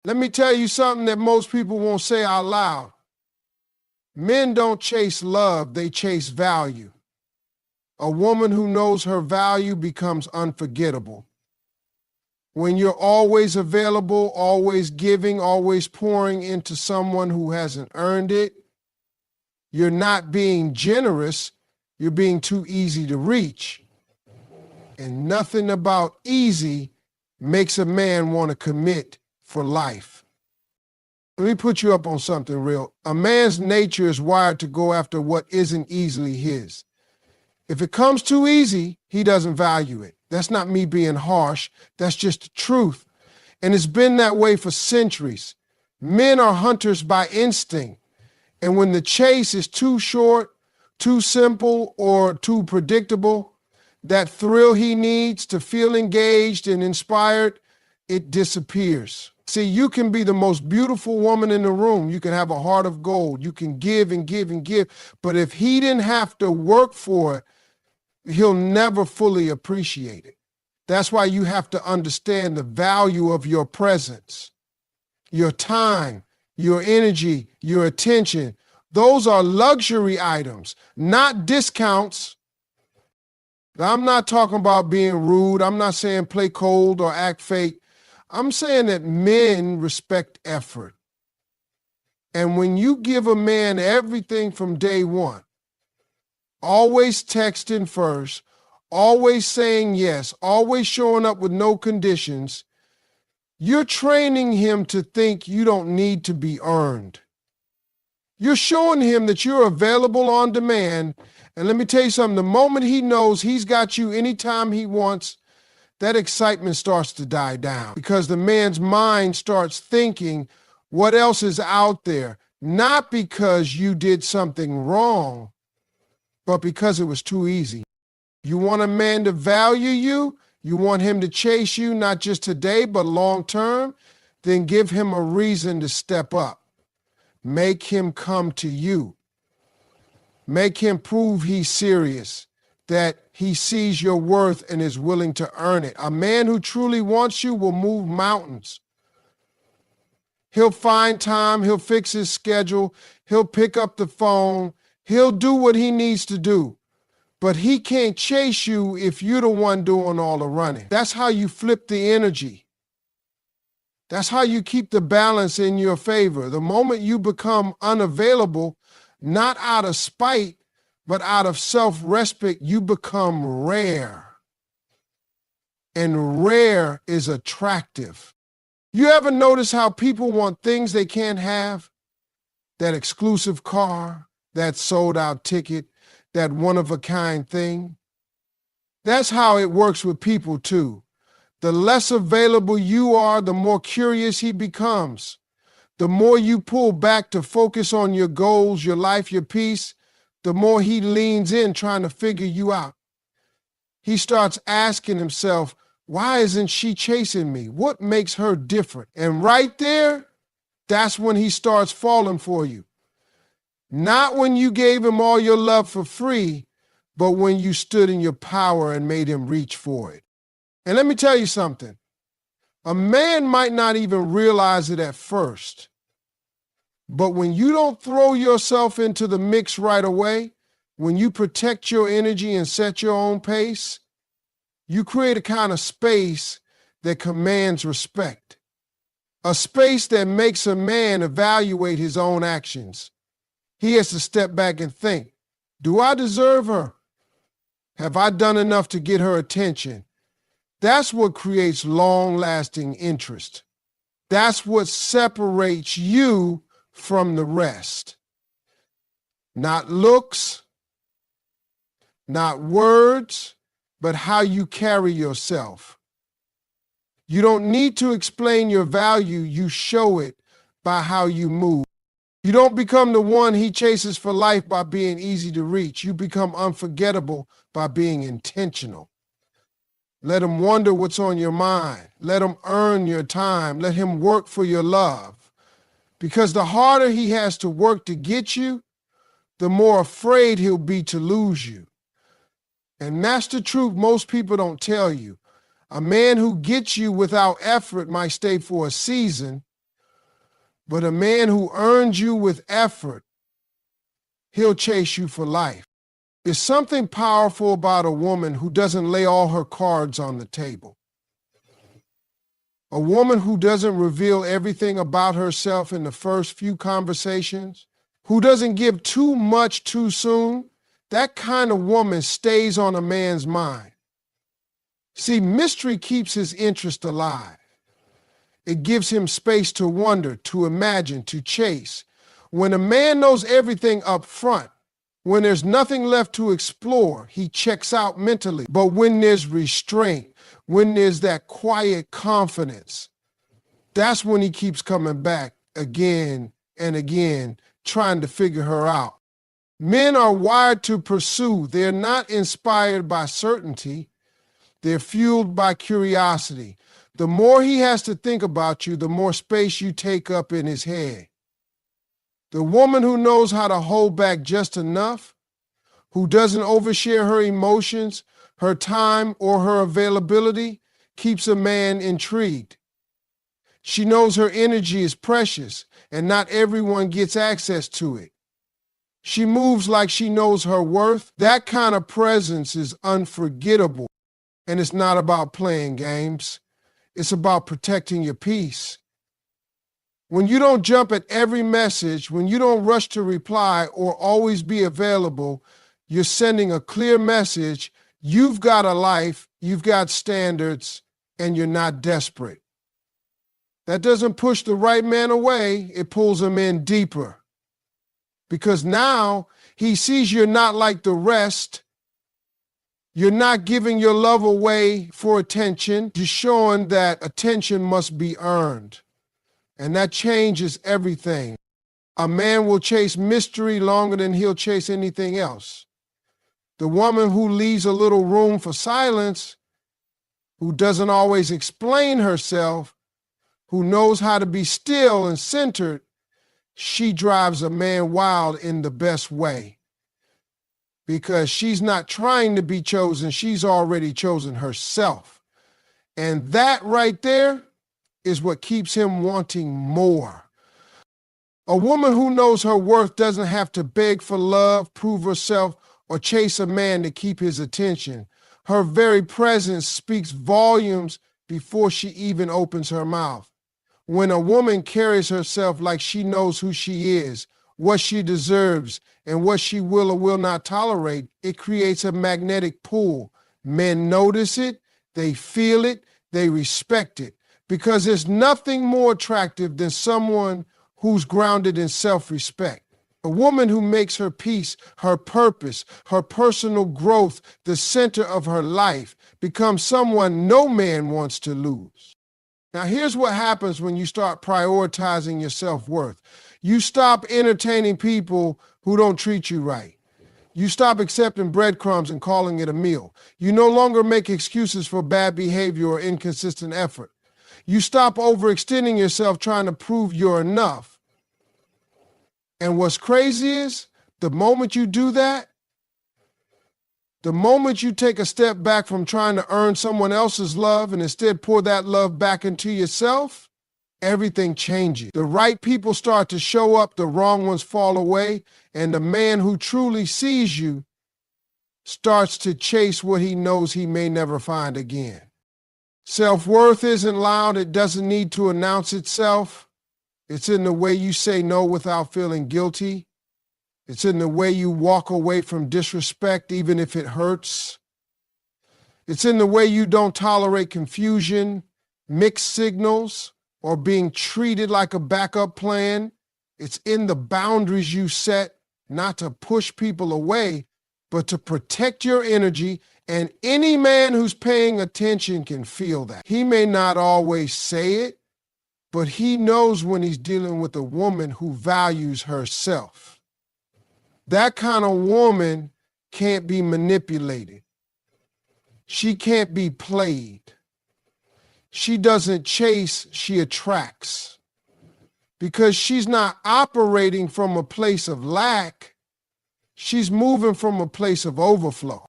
Let me tell you something that most people won't say out loud. Men don't chase love, they chase value. A woman who knows her value becomes unforgettable. When you're always available, always giving, always pouring into someone who hasn't earned it, you're not being generous, you're being too easy to reach. And nothing about easy makes a man want to commit for life. Let me put you up on something real. A man's nature is wired to go after what isn't easily his. If it comes too easy, he doesn't value it. That's not me being harsh. That's just the truth. And it's been that way for centuries. Men are hunters by instinct. And when the chase is too short, too simple, or too predictable, that thrill he needs to feel engaged and inspired, it disappears. See, you can be the most beautiful woman in the room. You can have a heart of gold. You can give and give and give. But if he didn't have to work for it, he'll never fully appreciate it. That's why you have to understand the value of your presence, your time, your energy, your attention. Those are luxury items, not discounts. I'm not talking about being rude. I'm not saying play cold or act fake. I'm saying that men respect effort. And when you give a man everything from day one, always texting first, always saying yes, always showing up with no conditions, you're training him to think you don't need to be earned. You're showing him that you're available on demand. And let me tell you something, the moment he knows he's got you anytime he wants, that excitement starts to die down because the man's mind starts thinking what else is out there, not because you did something wrong, but because it was too easy. You want a man to value you, you want him to chase you, not just today, but long term, then give him a reason to step up. Make him come to you. Make him prove he's serious, that he sees your worth and is willing to earn it. A man who truly wants you will move mountains. He'll find time, he'll fix his schedule, he'll pick up the phone, he'll do what he needs to do. But he can't chase you if you're the one doing all the running. That's how you flip the energy. That's how you keep the balance in your favor. The moment you become unavailable, not out of spite, but out of self-respect, you become rare. And rare is attractive. You ever notice how people want things they can't have? That exclusive car, that sold-out ticket, that one-of-a-kind thing? That's how it works with people, too. The less available you are, the more curious he becomes. The more you pull back to focus on your goals, your life, your peace, the more he leans in trying to figure you out. He starts asking himself, why isn't she chasing me? What makes her different? And right there, that's when he starts falling for you. Not when you gave him all your love for free, but when you stood in your power and made him reach for it. And let me tell you something. A man might not even realize it at first, but when you don't throw yourself into the mix right away, when you protect your energy and set your own pace, you create a kind of space that commands respect. A space that makes a man evaluate his own actions. He has to step back and think, do I deserve her? Have I done enough to get her attention? That's what creates long-lasting interest. That's what separates you from the rest. Not looks, not words, but how you carry yourself. You don't need to explain your value, you show it by how you move. You don't become the one he chases for life by being easy to reach. You become unforgettable by being intentional. Let him wonder what's on your mind. Let him earn your time. Let him work for your love. Because the harder he has to work to get you, the more afraid he'll be to lose you. And that's the truth most people don't tell you. A man who gets you without effort might stay for a season, But a man who earns you with effort, he'll chase you for life. There's something powerful about a woman who doesn't lay all her cards on the table. A woman who doesn't reveal everything about herself in the first few conversations, who doesn't give too much too soon, that kind of woman stays on a man's mind. See, mystery keeps his interest alive. It gives him space to wonder, to imagine, to chase. When a man knows everything up front, when there's nothing left to explore, he checks out mentally. But when there's restraint, when there's that quiet confidence, that's when he keeps coming back again and again, trying to figure her out. Men are wired to pursue. They're not inspired by certainty. They're fueled by curiosity. The more he has to think about you, the more space you take up in his head. The woman who knows how to hold back just enough, who doesn't overshare her emotions, her time, or her availability, keeps a man intrigued. She knows her energy is precious, and not everyone gets access to it. She moves like she knows her worth. That kind of presence is unforgettable. And it's not about playing games. It's about protecting your peace. When you don't jump at every message, when you don't rush to reply or always be available, you're sending a clear message. You've got a life, you've got standards, and you're not desperate. That doesn't push the right man away, it pulls him in deeper. Because now he sees you're not like the rest. You're not giving your love away for attention. You're showing that attention must be earned. And that changes everything. A man will chase mystery longer than he'll chase anything else. The woman who leaves a little room for silence, who doesn't always explain herself, who knows how to be still and centered, she drives a man wild in the best way. Because she's not trying to be chosen, she's already chosen herself. And that right there is what keeps him wanting more. A woman who knows her worth doesn't have to beg for love, prove herself, or chase a man to keep his attention. Her very presence speaks volumes before she even opens her mouth. When a woman carries herself like she knows who she is, what she deserves, and what she will or will not tolerate, it creates a magnetic pull. Men notice it, they feel it, they respect it. Because there's nothing more attractive than someone who's grounded in self-respect. A woman who makes her peace, her purpose, her personal growth, the center of her life, becomes someone no man wants to lose. Now, here's what happens when you start prioritizing your self-worth. You stop entertaining people who don't treat you right. You stop accepting breadcrumbs and calling it a meal. You no longer make excuses for bad behavior or inconsistent effort. You stop overextending yourself trying to prove you're enough. And what's crazy is, the moment you do that, the moment you take a step back from trying to earn someone else's love and instead pour that love back into yourself, everything changes. The right people start to show up, the wrong ones fall away, and the man who truly sees you starts to chase what he knows he may never find again. Self-worth isn't loud. It doesn't need to announce itself. It's in the way you say no without feeling guilty. It's in the way you walk away from disrespect, even if it hurts. It's in the way you don't tolerate confusion, mixed signals, or being treated like a backup plan. It's in the boundaries you set, not to push people away, but to protect your energy. And any man who's paying attention can feel that. He may not always say it, but he knows when he's dealing with a woman who values herself. That kind of woman can't be manipulated. She can't be played. She doesn't chase, she attracts. Because she's not operating from a place of lack, she's moving from a place of overflow.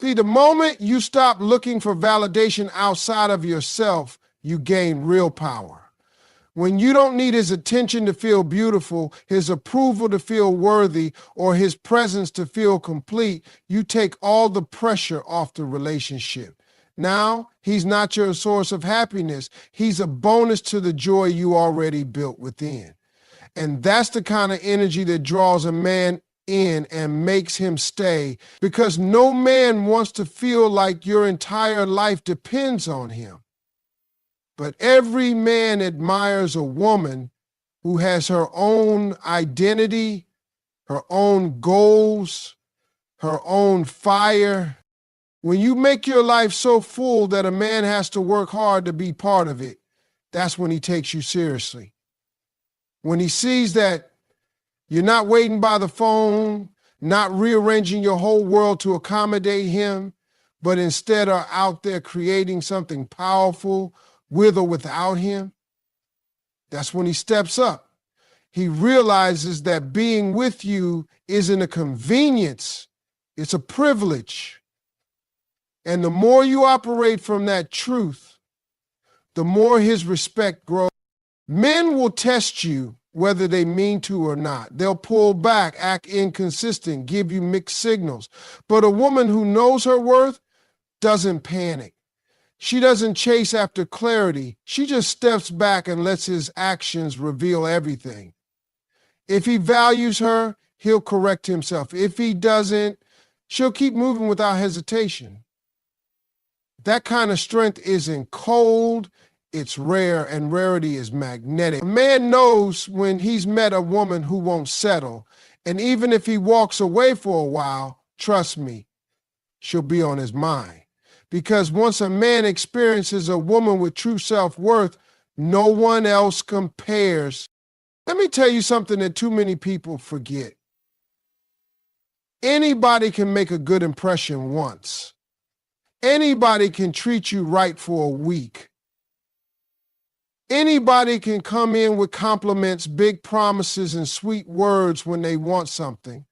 See, the moment you stop looking for validation outside of yourself, you gain real power. When you don't need his attention to feel beautiful, his approval to feel worthy, or his presence to feel complete, you take all the pressure off the relationship. Now, he's not your source of happiness. He's a bonus to the joy you already built within. And that's the kind of energy that draws a man in and makes him stay, because no man wants to feel like your entire life depends on him. But every man admires a woman who has her own identity, her own goals, her own fire. When you make your life so full that a man has to work hard to be part of it, that's when he takes you seriously. When he sees that you're not waiting by the phone, not rearranging your whole world to accommodate him, but instead are out there creating something powerful with or without him, that's when he steps up. He realizes that being with you isn't a convenience, it's a privilege. And the more you operate from that truth, the more his respect grows. Men will test you whether they mean to or not. They'll pull back, act inconsistent, give you mixed signals. But a woman who knows her worth doesn't panic. She doesn't chase after clarity. She just steps back and lets his actions reveal everything. If he values her, he'll correct himself. If he doesn't, she'll keep moving without hesitation. That kind of strength isn't cold, it's rare, and rarity is magnetic. A man knows when he's met a woman who won't settle, and even if he walks away for a while, trust me, she'll be on his mind. Because once a man experiences a woman with true self-worth, no one else compares. Let me tell you something that too many people forget. Anybody can make a good impression once. Anybody can treat you right for a week. Anybody can come in with compliments, big promises, and sweet words when they want something.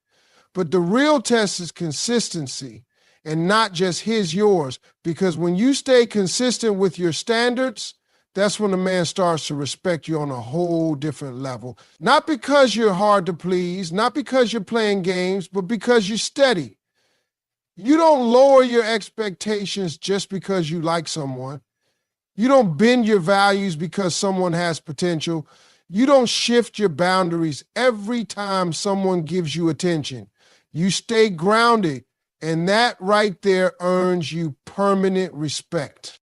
But the real test is consistency, and not just yours. Because when you stay consistent with your standards, that's when a man starts to respect you on a whole different level. Not because you're hard to please, not because you're playing games, but because you're steady. You don't lower your expectations just because you like someone. You don't bend your values because someone has potential. You don't shift your boundaries every time someone gives you attention. You stay grounded, and that right there earns you permanent respect.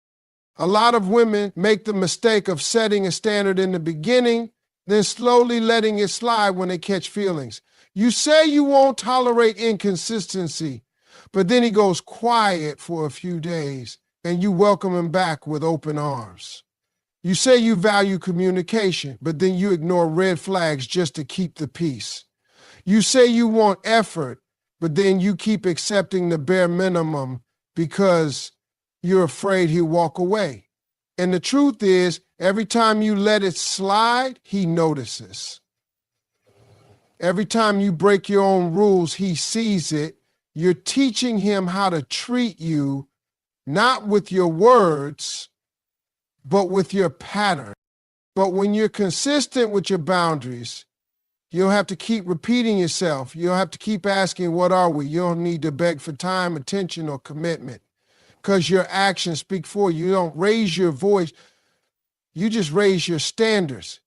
A lot of women make the mistake of setting a standard in the beginning, then slowly letting it slide when they catch feelings. You say you won't tolerate inconsistency, but then he goes quiet for a few days, and you welcome him back with open arms. You say you value communication, but then you ignore red flags just to keep the peace. You say you want effort, but then you keep accepting the bare minimum because you're afraid he'll walk away. And the truth is, every time you let it slide, he notices. Every time you break your own rules, he sees it. You're teaching him how to treat you, not with your words, but with your pattern. But when you're consistent with your boundaries, you'll have to keep repeating yourself. You'll have to keep asking, what are we? You don't need to beg for time, attention, or commitment, because your actions speak for you. You don't raise your voice. You just raise your standards.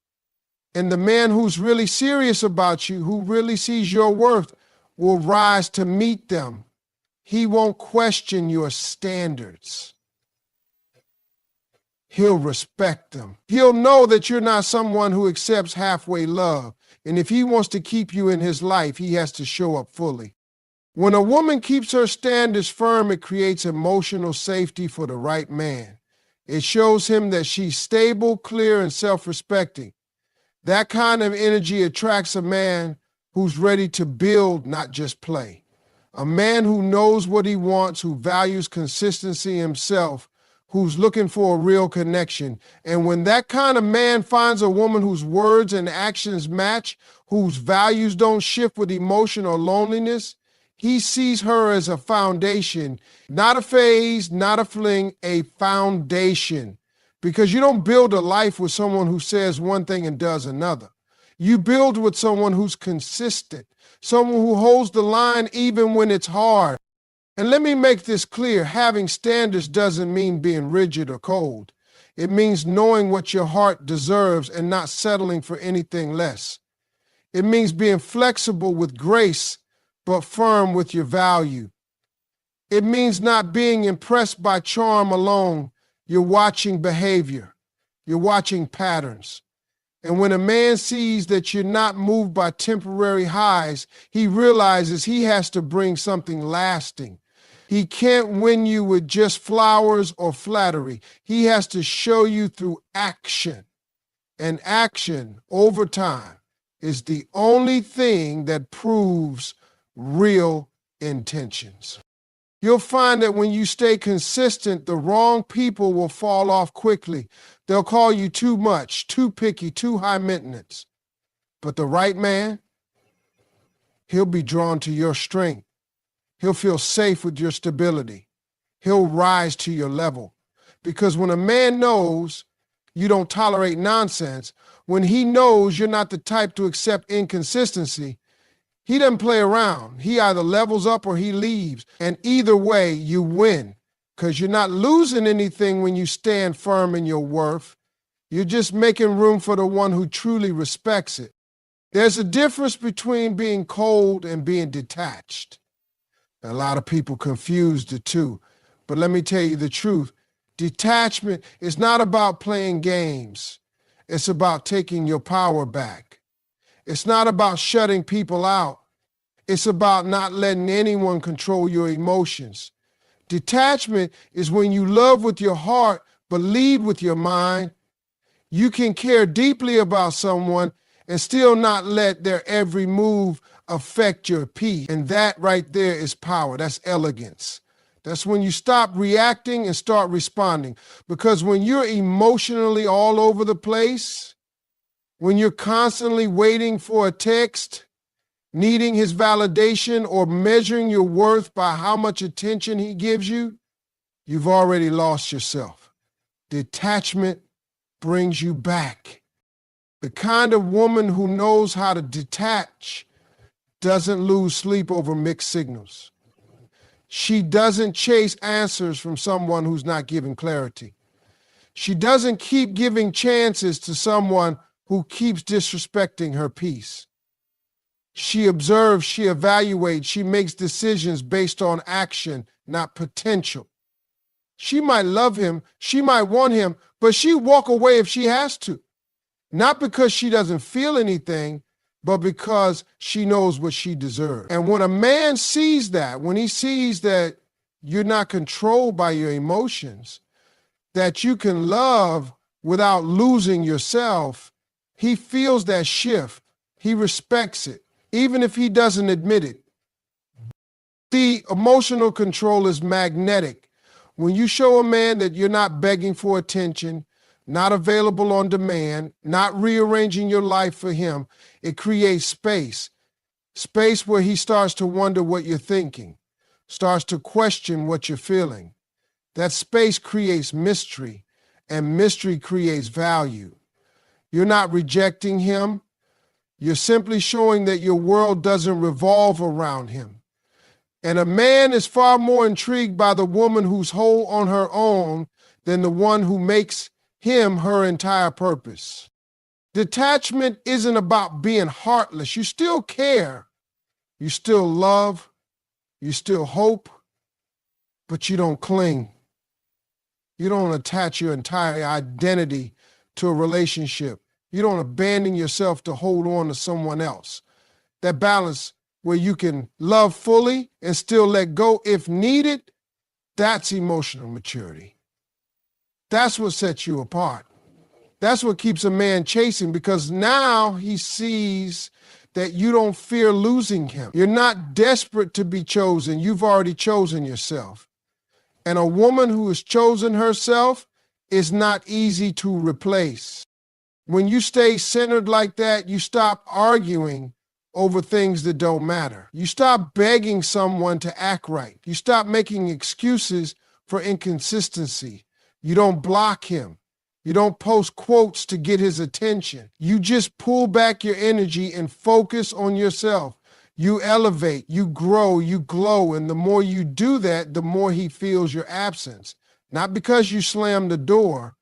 And the man who's really serious about you, who really sees your worth, will rise to meet them. He won't question your standards. He'll respect them. He'll know that you're not someone who accepts halfway love. And if he wants to keep you in his life, he has to show up fully. When a woman keeps her standards firm, it creates emotional safety for the right man. It shows him that she's stable, clear, and self-respecting. That kind of energy attracts a man who's ready to build, not just play. A man who knows what he wants, who values consistency himself, who's looking for a real connection. And when that kind of man finds a woman whose words and actions match, whose values don't shift with emotion or loneliness, he sees her as a foundation, not a phase, not a fling, a foundation. Because you don't build a life with someone who says one thing and does another. You build with someone who's consistent, someone who holds the line even when it's hard. And let me make this clear, having standards doesn't mean being rigid or cold. It means knowing what your heart deserves and not settling for anything less. It means being flexible with grace, but firm with your value. It means not being impressed by charm alone. You're watching behavior. You're watching patterns. And when a man sees that you're not moved by temporary highs, he realizes he has to bring something lasting. He can't win you with just flowers or flattery. He has to show you through action. And action, over time, is the only thing that proves real intentions. You'll find that when you stay consistent, the wrong people will fall off quickly. They'll call you too much, too picky, too high maintenance. But the right man, he'll be drawn to your strength. He'll feel safe with your stability. He'll rise to your level. Because when a man knows you don't tolerate nonsense, when he knows you're not the type to accept inconsistency, he doesn't play around. He either levels up or he leaves. And either way, you win. Because you're not losing anything when you stand firm in your worth. You're just making room for the one who truly respects it. There's a difference between being cold and being detached. A lot of people confuse the two. But let me tell you the truth. Detachment is not about playing games. It's about taking your power back. It's not about shutting people out. It's about not letting anyone control your emotions. Detachment is when you love with your heart, but lead with your mind. You can care deeply about someone and still not let their every move affect your peace. And that right there is power. That's elegance. That's when you stop reacting and start responding. Because when you're emotionally all over the place, when you're constantly waiting for a text, needing his validation, or measuring your worth by how much attention he gives you, you've already lost yourself. Detachment brings you back. The kind of woman who knows how to detach doesn't lose sleep over mixed signals. She doesn't chase answers from someone who's not giving clarity. She doesn't keep giving chances to someone who keeps disrespecting her peace. She observes, she evaluates, she makes decisions based on action, not potential. She might love him, she might want him, but she'll walk away if she has to. Not because she doesn't feel anything, but because she knows what she deserves. And when a man sees that, when he sees that you're not controlled by your emotions, that you can love without losing yourself, he feels that shift. He respects it, even if he doesn't admit it. The emotional control is magnetic. When you show a man that you're not begging for attention, not available on demand, not rearranging your life for him, it creates space. Space where he starts to wonder what you're thinking, starts to question what you're feeling. That space creates mystery, and mystery creates value. You're not rejecting him. You're simply showing that your world doesn't revolve around him. And a man is far more intrigued by the woman who's whole on her own than the one who makes him her entire purpose. Detachment isn't about being heartless. You still care. You still love. You still hope. But you don't cling. You don't attach your entire identity to a relationship. You don't abandon yourself to hold on to someone else. That balance where you can love fully and still let go if needed, that's emotional maturity. That's what sets you apart. That's what keeps a man chasing, because now he sees that you don't fear losing him. You're not desperate to be chosen. You've already chosen yourself. And a woman who has chosen herself is not easy to replace. When you stay centered like that, you stop arguing over things that don't matter. You stop begging someone to act right. You stop making excuses for inconsistency. You don't block him. You don't post quotes to get his attention. You just pull back your energy and focus on yourself. You elevate, you grow, you glow, and the more you do that, the more he feels your absence. Not because you slammed the door,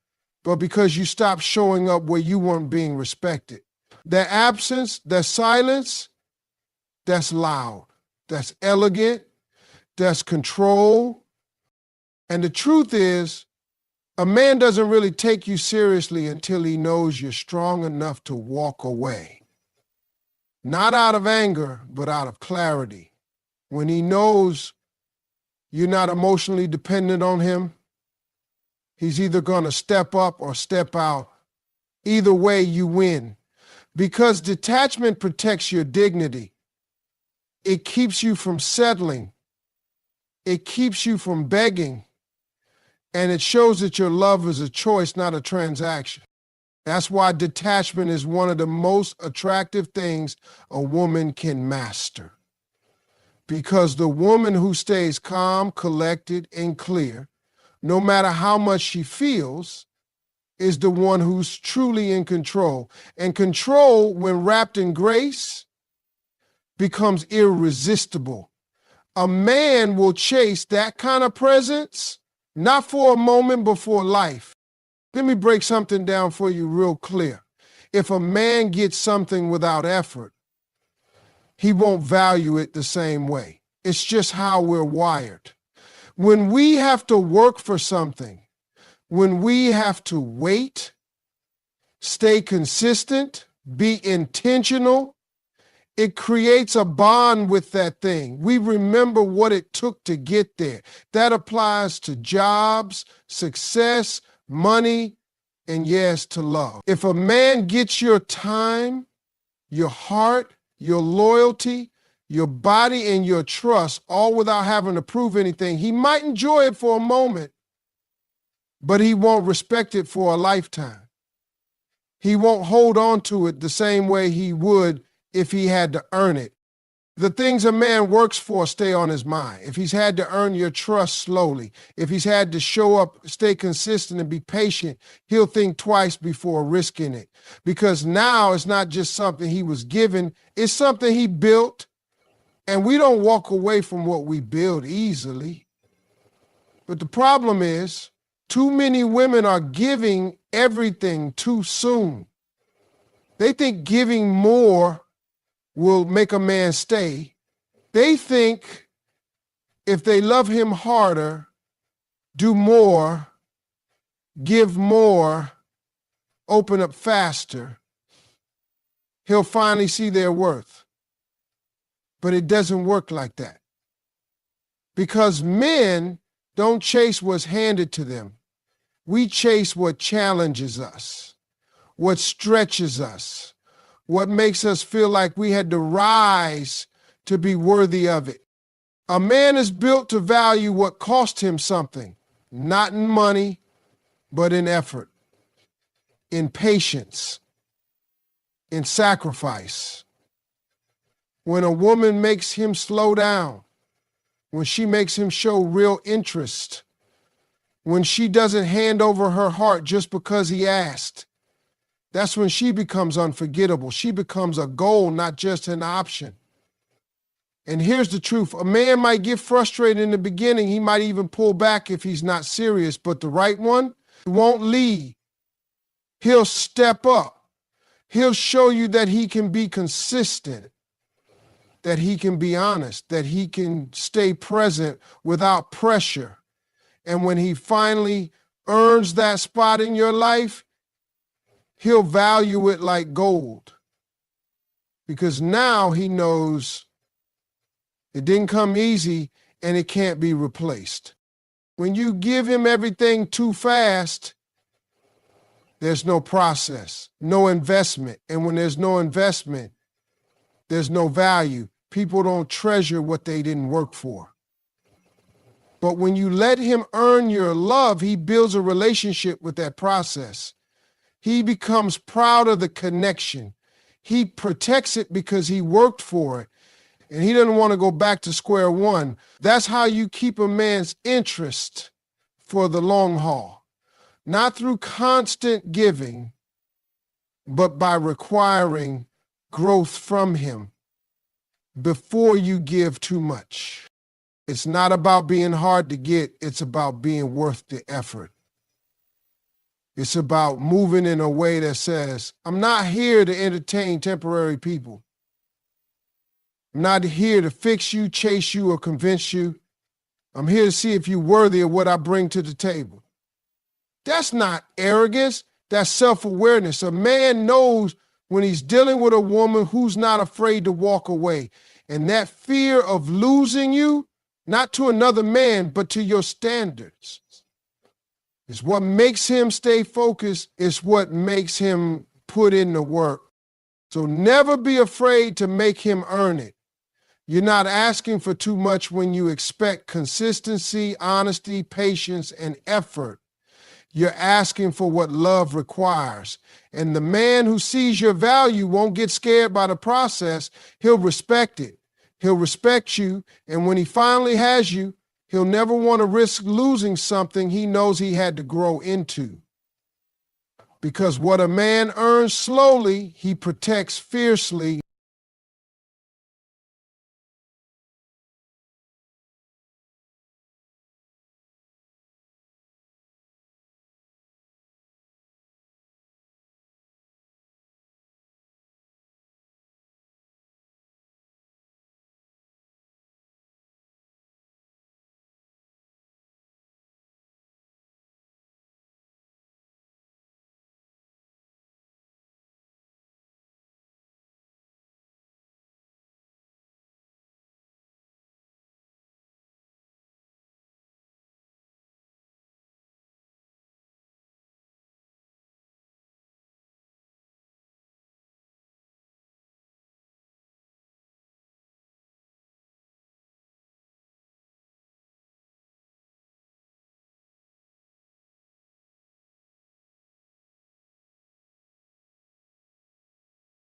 but because you stopped showing up where you weren't being respected. That absence, that silence, that's loud, that's elegant, that's control. And the truth is, a man doesn't really take you seriously until he knows you're strong enough to walk away. Not out of anger, but out of clarity. When he knows you're not emotionally dependent on him, he's either going to step up or step out. Either way, you win. Because detachment protects your dignity. It keeps you from settling. It keeps you from begging. And it shows that your love is a choice, not a transaction. That's why detachment is one of the most attractive things a woman can master. Because the woman who stays calm, collected, and clear, no matter how much she feels, is the one who's truly in control. And control, when wrapped in grace, becomes irresistible. A man will chase that kind of presence, not for a moment, but for life. Let me break something down for you real clear. If a man gets something without effort, he won't value it the same way. It's just how we're wired. When we have to work for something, when we have to wait, stay consistent, be intentional, it creates a bond with that thing. We remember what it took to get there. That applies to jobs, success, money, and yes, to love. If a man gets your time, your heart, your loyalty, your body, and your trust, all without having to prove anything, he might enjoy it for a moment, but he won't respect it for a lifetime. He won't hold on to it the same way he would if he had to earn it. The things a man works for stay on his mind. If he's had to earn your trust slowly, if he's had to show up, stay consistent, and be patient, he'll think twice before risking it. Because now it's not just something he was given, it's something he built, and we don't walk away from what we build easily. But the problem is, too many women are giving everything too soon. They think giving more will make a man stay. They think if they love him harder, do more, give more, open up faster, he'll finally see their worth. But it doesn't work like that. Because men don't chase what's handed to them. We chase what challenges us, what stretches us, what makes us feel like we had to rise to be worthy of it. A man is built to value what cost him something, not in money, but in effort, in patience, in sacrifice. When a woman makes him slow down, when she makes him show real interest, when she doesn't hand over her heart just because he asked, that's when she becomes unforgettable. She becomes a goal, not just an option. And here's the truth. A man might get frustrated in the beginning. He might even pull back if he's not serious, but the right one won't leave. He'll step up. He'll show you that he can be consistent, that he can be honest, that he can stay present without pressure. And when he finally earns that spot in your life, he'll value it like gold. Because now he knows it didn't come easy and it can't be replaced. When you give him everything too fast, there's no process, no investment. And when there's no investment, there's no value. People don't treasure what they didn't work for. But when you let him earn your love, he builds a relationship with that process. He becomes proud of the connection. He protects it because he worked for it. And he doesn't want to go back to square one. That's how you keep a man's interest for the long haul. not through constant giving, but by requiring growth from him before you give too much. It's not about being hard to get, it's about being worth the effort. It's about moving in a way that says, I'm not here to entertain temporary people. I'm not here to fix you, chase you, or convince you. I'm here to see if you're worthy of what I bring to the table. That's not arrogance, that's self-awareness. A man knows when he's dealing with a woman who's not afraid to walk away. And that fear of losing you, not to another man, but to your standards, is what makes him stay focused. It's what makes him put in the work. So never be afraid to make him earn it. You're not asking for too much when you expect consistency, honesty, patience, and effort. You're asking for what love requires. And the man who sees your value won't get scared by the process. He'll respect it. He'll respect you. And when he finally has you, he'll never want to risk losing something he knows he had to grow into. Because what a man earns slowly, he protects fiercely.